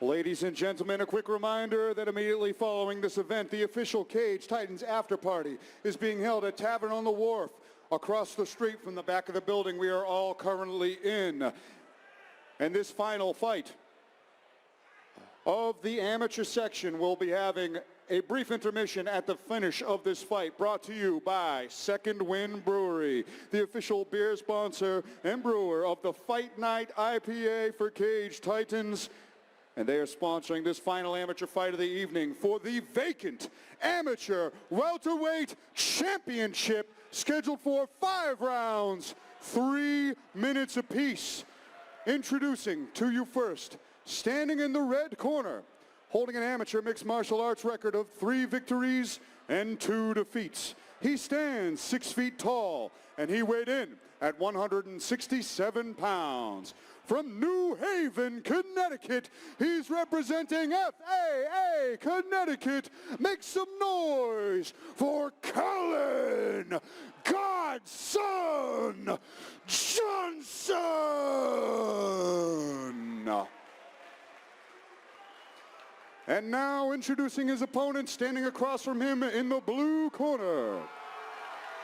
Ladies and gentlemen, a quick reminder that immediately following this event, the official Cage Titans after party is being held at Tavern on the Wharf across the street from the back of the building we are all currently in. And this final fight of the amateur section will be having a brief intermission at the finish of this fight, brought to you by Second Wind Brewery, the official beer sponsor and brewer of the Fight Night IPA for Cage Titans. And they are sponsoring this final amateur fight of the evening for the vacant amateur welterweight championship, scheduled for 5 rounds, 3 minutes apiece. Introducing to you first, standing in the red corner, holding an amateur mixed martial arts record of 3 victories and 2 defeats. He stands 6 feet tall, and he weighed in at 167 pounds. From New Haven, Connecticut, he's representing FAA Connecticut. Make some noise for Cullen, Godson Johnson. And now introducing his opponent, standing across from him in the blue corner,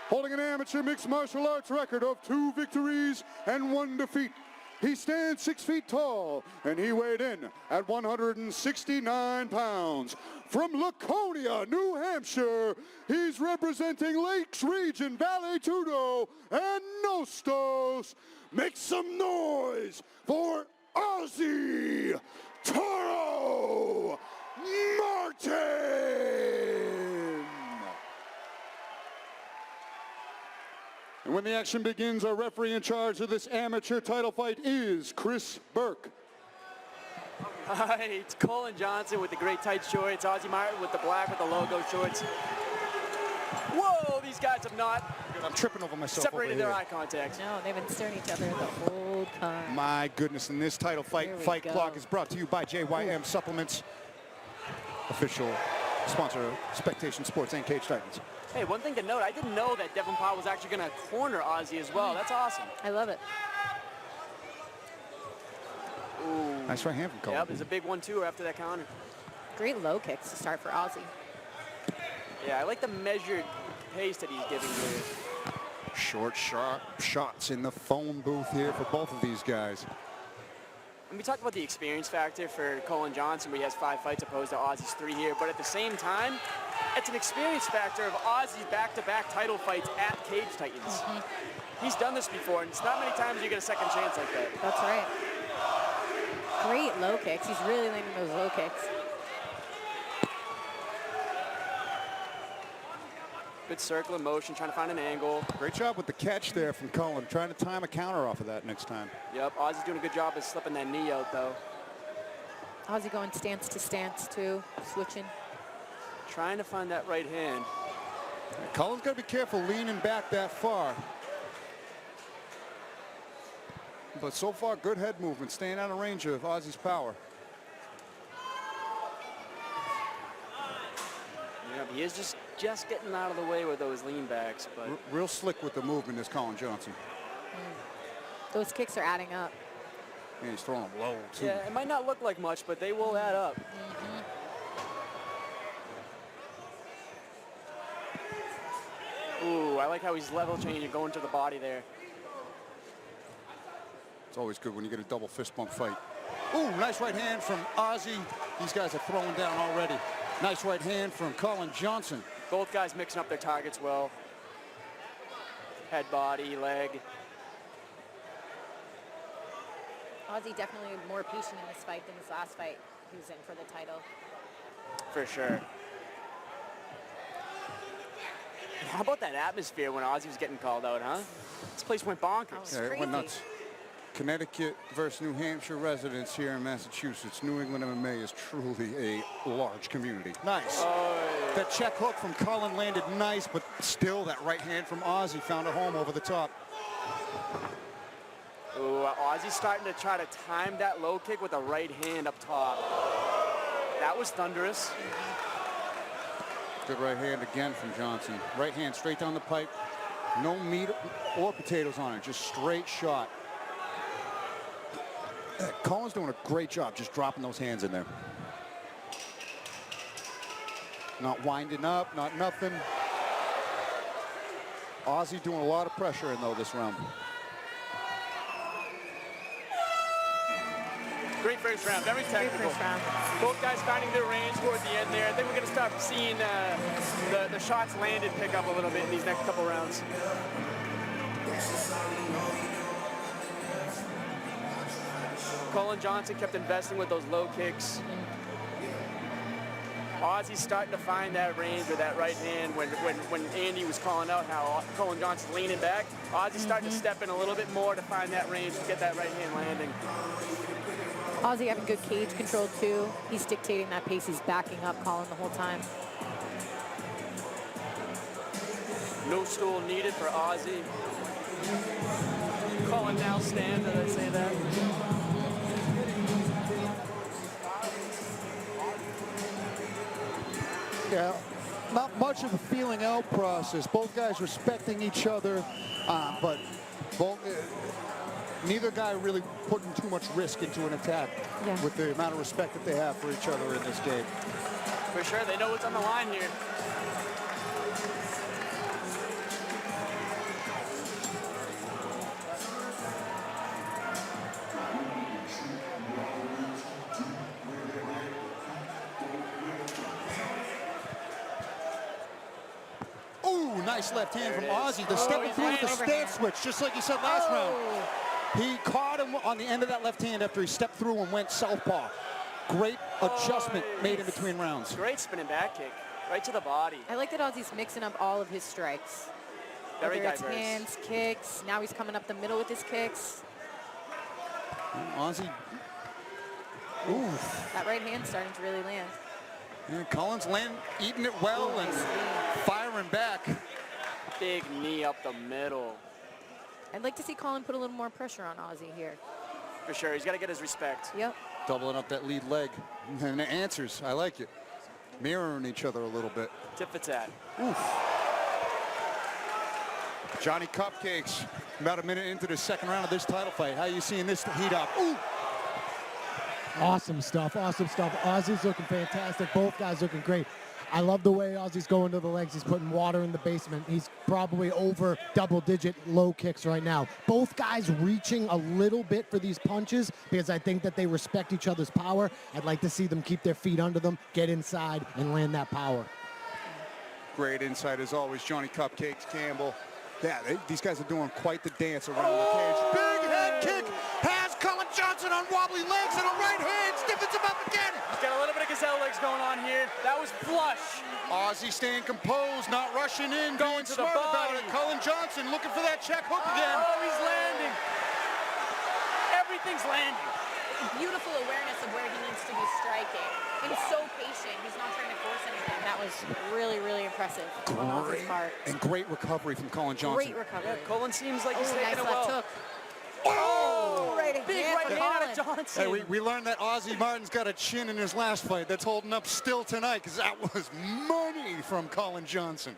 holding an amateur mixed martial arts record of 2 victories and 1 defeat. He stands 6 feet tall, and he weighed in at 169 pounds. From Laconia, New Hampshire, he's representing Lakes Region, Valley Tudo, and Nostos. Make some noise for Ozzy Toro Martin! And when the action begins, our referee in charge of this amateur title fight is Chris Burke. Hi, it's Cullen Johnson with the great tight shorts. Ozzy Martin with the black with the logo shorts. Whoa, these guys have not I'm tripping over myself. separated their eye contact. No, they've been staring at each other the whole time. My goodness, and this title fight clock is brought to you by JYM Supplements, official sponsor of Spectation Sports and Cage Titans. Hey, one thing to note, I didn't know that Devin Powell was actually going to corner Ozzy as well. That's awesome. I love it. Ooh. Nice right hand from Cullen. Yep, there's a big 1-2 after that counter. Great low kicks to start for Ozzy. Yeah, I like the measured pace that he's giving here. Short, sharp shots in the phone booth here for both of these guys. And we talked about the experience factor for Cullen Johnson, where he has 5 fights opposed to Ozzy's 3 here. But at the same time, it's an experience factor of Ozzy's back-to-back title fights at Cage Titans. He's done this before, and it's not many times you get a second chance like that. That's right. Great low kicks. He's really landing those low kicks. Good circle in motion, trying to find an angle. Great job with the catch there from Cullen, trying to time a counter off of that next time. Yep, Ozzy's doing a good job of slipping that knee out, though. Ozzy going stance to stance, too, switching. Trying to find that right hand. Cullen's got to be careful leaning back that far. But so far, good head movement, staying out of range of Ozzy's power. Yeah, he is just getting out of the way with those lean backs. But Real slick with the movement is Cullen Johnson. Those kicks are adding up. And he's throwing them low, too. yeah, it might not look like much, but they will add up. Ooh, I like how he's level changing, going to the body there. It's always good when you get a double fist bump fight. Ooh, nice right hand from Ozzy. These guys are throwing down already. Nice right hand from Cullen Johnson. Both guys mixing up their targets well. Head, body, leg. Ozzy definitely more patient in this fight than his last fight he was in for the title. For sure. How about that atmosphere when Ozzy was getting called out, huh? This place went bonkers. Oh, Yeah, it went nuts. Connecticut versus New Hampshire residents here in Massachusetts. New England MMA is truly a large community. Nice. That check hook from Cullen landed nice, but still that right hand from Ozzy found a home over the top. Ooh, Ozzy's starting to try to time that low kick with a right hand up top. That was thunderous. Good right hand again from Johnson. Right hand straight down the pipe. No meat or potatoes on it, just straight shot. Cullen's doing a great job just dropping those hands in there. Not winding up, not nothing. Ozzy doing a lot of pressure in, though, this round. Great first round, very technical. Great first round. Both guys finding their range toward the end there. I think we're going to start seeing the shots landed pick up a little bit in these next couple rounds. Cullen Johnson kept investing with those low kicks. Ozzy's starting to find that range with that right hand. When Andy was calling out how Cullen Johnson's leaning back, Ozzy's starting to step in a little bit more to find that range to get that right hand landing. Ozzy having good cage control too. He's dictating that pace. He's backing up Cullen the whole time. No stool needed for Ozzy. Cullen now stand, did I say that? Yeah, not much of a feeling out process. Both guys respecting each other, but neither guy really putting too much risk into an attack with the amount of respect that they have for each other in this game. For sure, they know what's on the line here. Nice left hand from Ozzy. The stepping through with the stance switch, just like you said last round. He caught him on the end of that left hand after he stepped through and went southpaw. Great adjustment made in between rounds. Great spinning back kick, right to the body. I like that Ozzy's mixing up all of his strikes. Very Whether it's diverse. hands, kicks. Now he's coming up the middle with his kicks. Ozzy. Oof. That right hand starting to really land. Yeah, Cullen's eating it well and firing back. Big knee up the middle. I'd like to see Cullen put a little more pressure on Ozzy here. For sure, he's got to get his respect. Yep. Doubling up that lead leg. And the answers, I like it. Mirroring each other a little bit. Tit for tat. Oof. Johnny Cupcakes, about a minute into the second round of this title fight. How are you seeing this heat up? Ooh. Awesome stuff, awesome stuff. Ozzy's looking fantastic. Both guys looking great. I love the way Ozzy's going to the legs. He's putting water in the basement. He's probably over double-digit low kicks right now. Both guys reaching a little bit for these punches because I think that they respect each other's power. I'd like to see them keep their feet under them, get inside, and land that power. Great insight as always, Johnny Cupcakes Campbell. Yeah, these guys are doing quite the dance around the cage. Big head kick has Cullen Johnson on wobbly legs and a right hand stiffens him up again. He's got a little bit of gazelle legs going on here. That was flush. Ozzy staying composed, not rushing in, going to the smart about body. it. Cullen Johnson looking for that check hook again. Oh, he's landing. Everything's landing. Beautiful awareness of where he needs to be striking. He's so patient. He's not trying to force anything. That was really, really impressive on Ozzy's part. And great recovery from Cullen Johnson. Great recovery. Yeah, Cullen seems like he's taking Nice it left well. hook. Oh! Right Big hand right for hand out of Cullen. Johnson. Hey, we learned that Ozzy Martin's got a chin in his last fight. That's holding up still tonight because that was money from Cullen Johnson.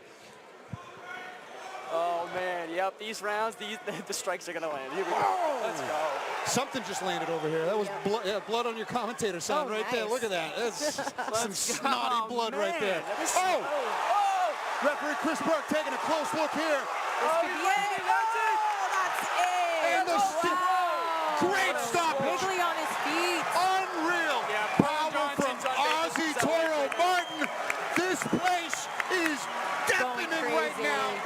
Oh, man. Yep, these rounds, the strikes are going to land. Here we go. Let's go. Something just landed over here. That was blood on your commentator sound right there. Nice. Look at that. That's some snotty blood right there. Oh! Referee Chris Burke taking a close look here. Oh, he's landing. That's it. That's it. And the great stoppage. Wiggly on his feet. Unreal. Yeah, Power from Johnson's on Ozzy vacation Toro celebrating. Martin. This place is deafening right crazy. now.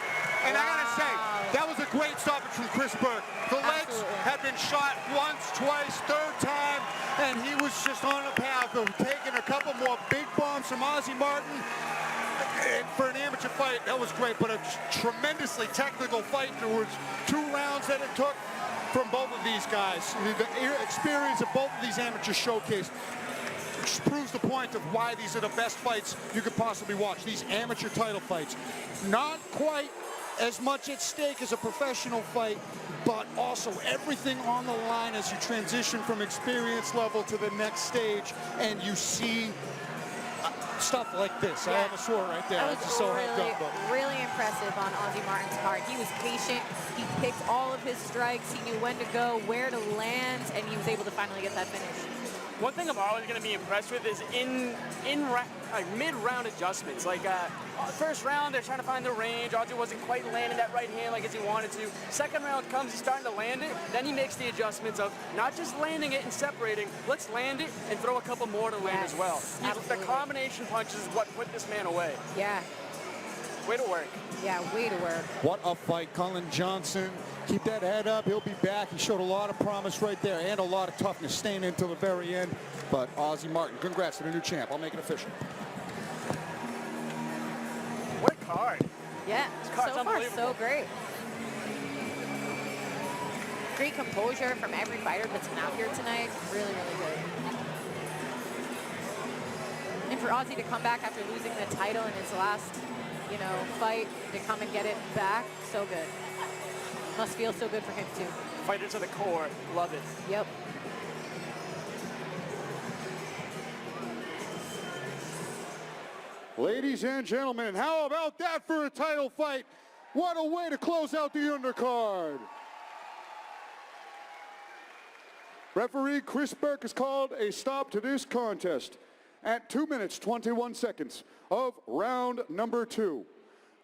And I gotta say, that was a great stoppage from Chris Burke. The legs had been shot once, twice, third time, and he was just on a path of taking a couple more big bombs from Ozzy Martin. And for an amateur fight, that was great, but a tremendously technical fight. There was 2 rounds that it took from both of these guys. The experience of both of these amateurs showcased proves the point of why these are the best fights you could possibly watch. These amateur title fights. Not quite as much at stake as a professional fight, but also everything on the line as you transition from experience level to the next stage, and you see Stuff like this. I Yeah. almost swore right there. That I was just so hyped really, up. But really impressive on Ozzy Martin's part. He was patient. He picked all of his strikes. He knew when to go, where to land, and he was able to finally get that finish. One thing I'm always going to be impressed with is mid-round adjustments. Like first round, they're trying to find the range. Ozzy wasn't quite landing that right hand like as he wanted to. Second round comes, he's starting to land it. Then he makes the adjustments of not just landing it and separating. Let's land it and throw a couple more to land as well. The absolutely. combination punches is what put this man away. Yeah. Way to work. Yeah, way to work. what a fight. Cullen Johnson, keep that head up. He'll be back. He showed a lot of promise right there and a lot of toughness staying in until the very end. But Ozzy Martin, congrats to the new champ. I'll make it official. What a card. Yeah, card's so far unbelievable. so great. Great composure from every fighter that's been out here tonight. Really, really good. And for Ozzy to come back after losing the title in his last, fight, to come and get it back, so good. Must feel so good for him too. Fighter to the core. Love it. Yep. Ladies and gentlemen, how about that for a title fight? What a way to close out the undercard. Referee Chris Burke has called a stop to this contest at 2 minutes, 21 seconds of round number 2.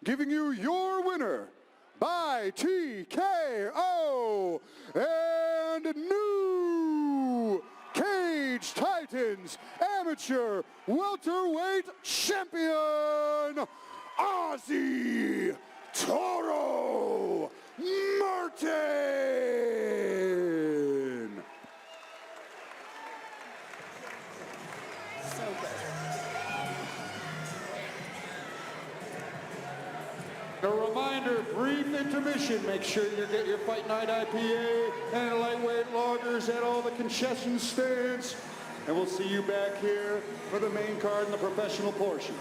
Giving you your winner by TKO and new Cage Titans Amateur Welterweight Champion, Ozzy Toro Martin. So good. A reminder, brief intermission. Make sure you get your Fight Night IPA and lightweight lagers at all the concession stands. And we'll see you back here for the main card and the professional portion.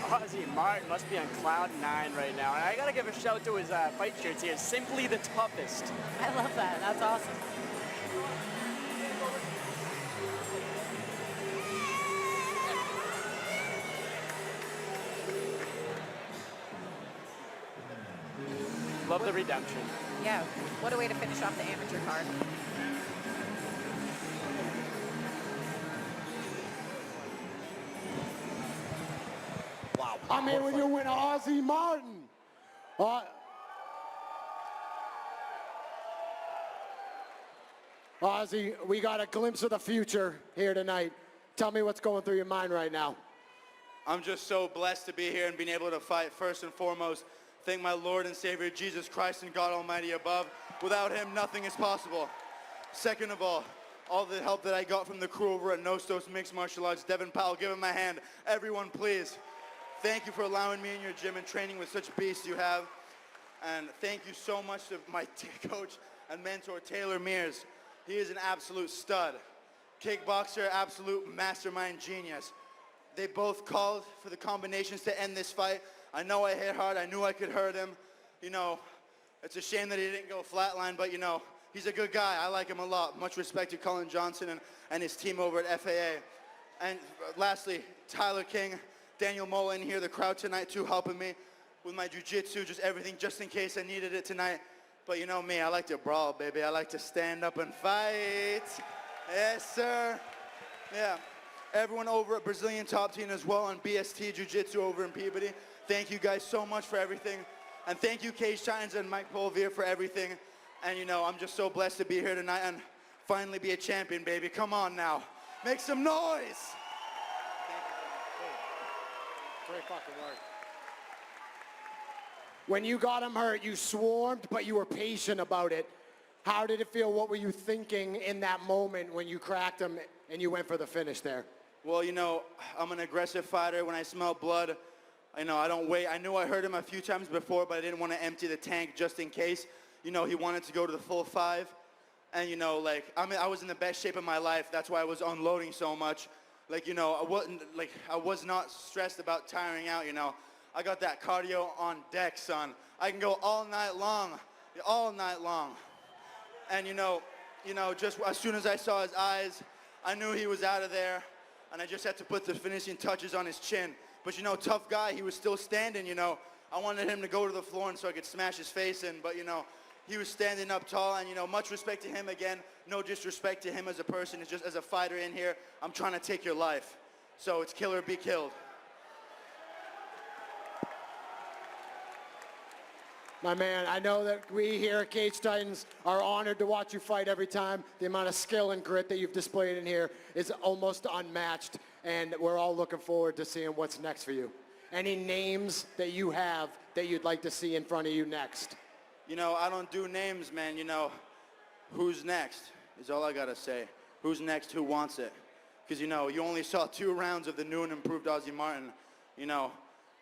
Ozzy Martin must be on cloud 9 right now. And I got to give a shout to his fight shirts here. Simply the toughest. I love that. That's awesome. Love the redemption. Yeah, what a way to finish off the amateur card. Wow. I mean, when you win Ozzy Martin. Ozzy, we got a glimpse of the future here tonight. Tell me what's going through your mind right now. I'm just so blessed to be here and being able to fight. First and foremost, thank my Lord and Savior Jesus Christ and God Almighty above. Without him, nothing is possible. Second of all the help that I got from the crew over at Nostos Mixed Martial Arts. Devin Powell, give him a hand. Everyone, please. Thank you for allowing me in your gym and training with such beasts you have. And thank you so much to my coach and mentor, Taylor Mears. He is an absolute stud. Kickboxer, absolute mastermind genius. They both called for the combinations to end this fight. I know I hit hard. I knew I could hurt him. It's a shame that he didn't go flatline, but he's a good guy. I like him a lot. Much respect to Cullen Johnson and his team over at FAA. And lastly, Tyler King, Daniel Mola in here, the crowd tonight too, helping me with my jiu-jitsu, just everything, just in case I needed it tonight. But you know me, I like to brawl, baby. I like to stand up and fight. Yes, sir. Yeah. Everyone over at Brazilian Top Team as well, and BST Jiu-Jitsu over in Peabody. Thank you guys so much for everything. And thank you, Cage Titans and Mike Polvier, for everything. And I'm just so blessed to be here tonight and finally be a champion, baby. Come on now. Make some noise. Great fucking work. When you got him hurt, you swarmed, but you were patient about it. How did it feel? What were you thinking in that moment when you cracked him and you went for the finish there? Well, I'm an aggressive fighter. When I smell blood, I don't wait. I knew I hurt him a few times before, but I didn't want to empty the tank just in case. He wanted to go to the full 5. And, I was in the best shape of my life. That's why I was unloading so much. I was not stressed about tiring out, I got that cardio on deck, son. I can go all night long. And just as soon as I saw his eyes, I knew he was out of there, and I just had to put the finishing touches on his chin. But tough guy, he was still standing, I wanted him to go to the floor and so I could smash his face in, but he was standing up tall, and much respect to him again. No disrespect to him as a person. It's just as a fighter in here, I'm trying to take your life. So it's kill or be killed. My man, I know that we here at Cage Titans are honored to watch you fight every time. The amount of skill and grit that you've displayed in here is almost unmatched, and we're all looking forward to seeing what's next for you. Any names that you have that you'd like to see in front of you next? I don't do names, man. Who's next is all I gotta say. Who's next? Who wants it? Because, you only saw 2 rounds of the new and improved Ozzy Martin.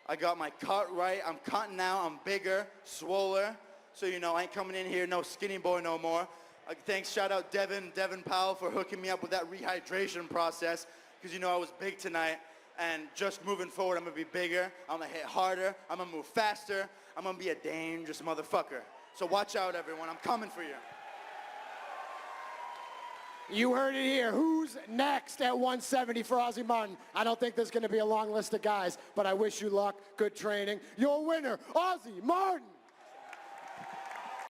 I got my cut right. I'm cutting now. I'm bigger, swoller. So, I ain't coming in here no skinny boy no more. Thanks, shout out Devin Powell for hooking me up with that rehydration process. Because, I was big tonight. And just moving forward, I'm going to be bigger. I'm going to hit harder. I'm going to move faster. I'm going to be a dangerous motherfucker. So watch out, everyone. I'm coming for you. You heard it here. Who's next at 170 for Ozzy Martin? I don't think there's going to be a long list of guys, but I wish you luck. Good training. Your winner, Ozzy Martin.